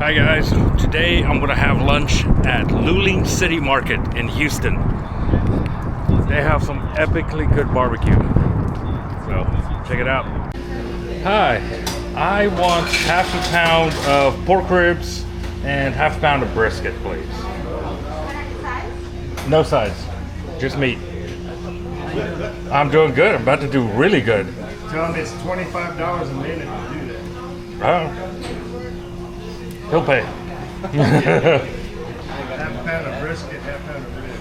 Hi guys, today I'm gonna have lunch at Luling City Market in Houston. They have some epically good barbecue, so check it out. Hi, I want half a pound of pork ribs and half a pound of brisket, please. No sides, just meat. I'm doing good. I'm about to do really good. Tell him it's $25 a minute to do that. Oh, he'll pay. Half a pound of brisket, half a pound of ribs.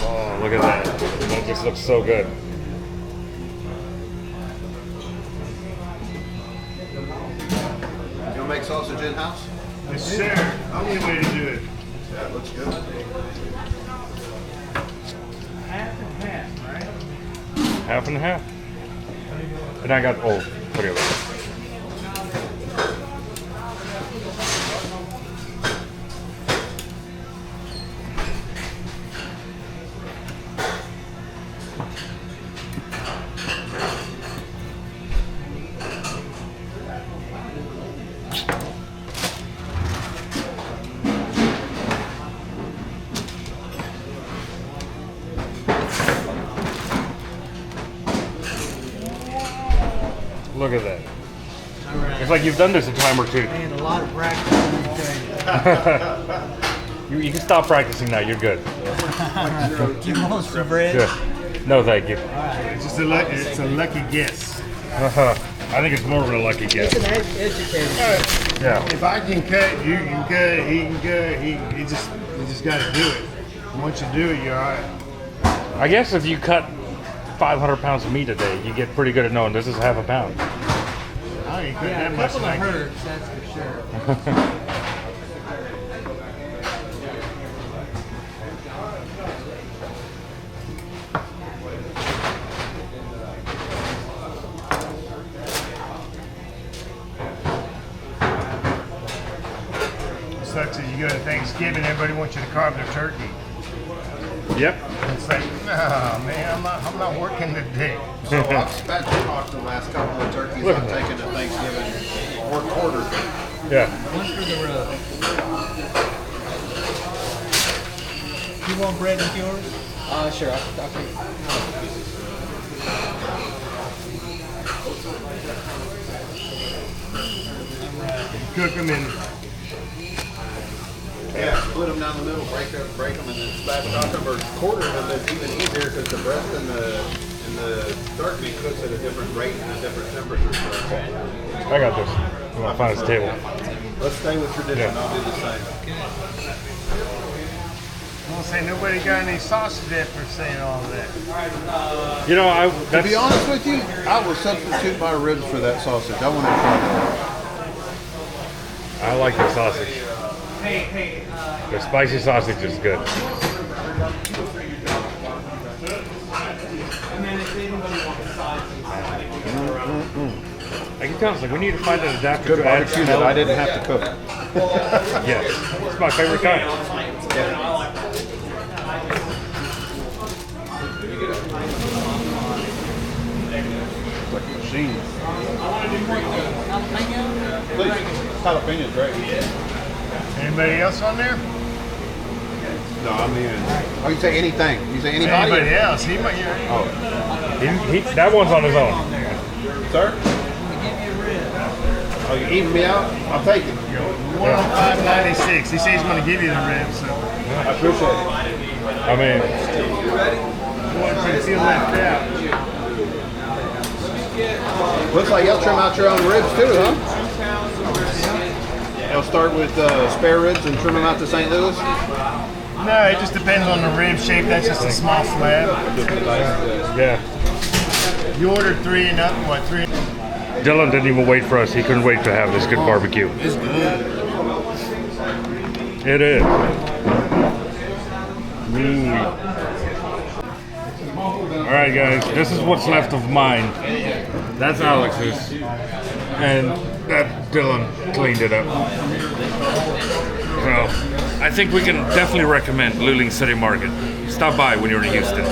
Oh, look at that. That just looks so good. You gonna make sausage in-house? Yes, sir. Only way to do it. That looks good. Half and half, right? Half and half. And I got, oh, put it away. Look at that. Right. It's like you've done this a time or two. And a lot of practice in this you can stop practicing now. You're good. You want some bread? Good. No, thank you. It's just a lucky guess. I think it's more of a lucky guess. It's an educated. Yeah. If I can cut, you can cut, he can cut. You just got to do it. And once you do it, you're all right. I guess if you cut 500 pounds of meat a day, you get pretty good at knowing this is half a pound. I ain't cut Yeah, that a much. couple of herbs, that's for sure. Sucks that you go to Thanksgiving, everybody wants you to carve their turkey. Yep. It's like, nah, man, I'm not working today. So I've spatchcocked the last couple of turkeys Look at I've that. taken to Thanksgiving or quartered. Yeah. One for the rub. You want bread with yours? Sure. I'll take Cook them in. Yeah, split them down the middle, break them, and then spatchcock them or quarter them. It's even easier because the breast and the dark meat cooks at a different rate and a different temperature. I got this. I'm gonna find this table. Let's stay with tradition. Yeah. I'll do the same. I'm gonna say nobody got any sausage there for saying all that. You know, To be honest with you, I will substitute my ribs for that sausage. I want to try that. I like the sausage. The spicy sausage is good. I can tell, it's like we need to find an adapter Good to add barbecue that I didn't have to cook. Yes, it's my favorite kind. Like a machine. Please. Jalapenos, right? Anybody else on there? No, I mean. Oh, you say anything? You say anybody? Anybody else? He might. Oh, That one's on his own. sir? Oh, you eating me out? I'll take it. 105.96. He says he's going to give you the ribs. So. I appreciate it. I mean, You want you to feel left out. Looks like y'all trim out your own ribs too, huh? Y'all start with spare ribs and trim them out to St. Louis? No, it just depends on the rib shape. That's just a small slab. yeah. You ordered 3 and up, what, 3? Dylan didn't even wait for us. He couldn't wait to have this good barbecue. It's good. It is. All right, guys. This is what's left of mine. That's Alex's, and that Dylan cleaned it up. So, I think we can definitely recommend Luling City Market. Stop by when you're in Houston.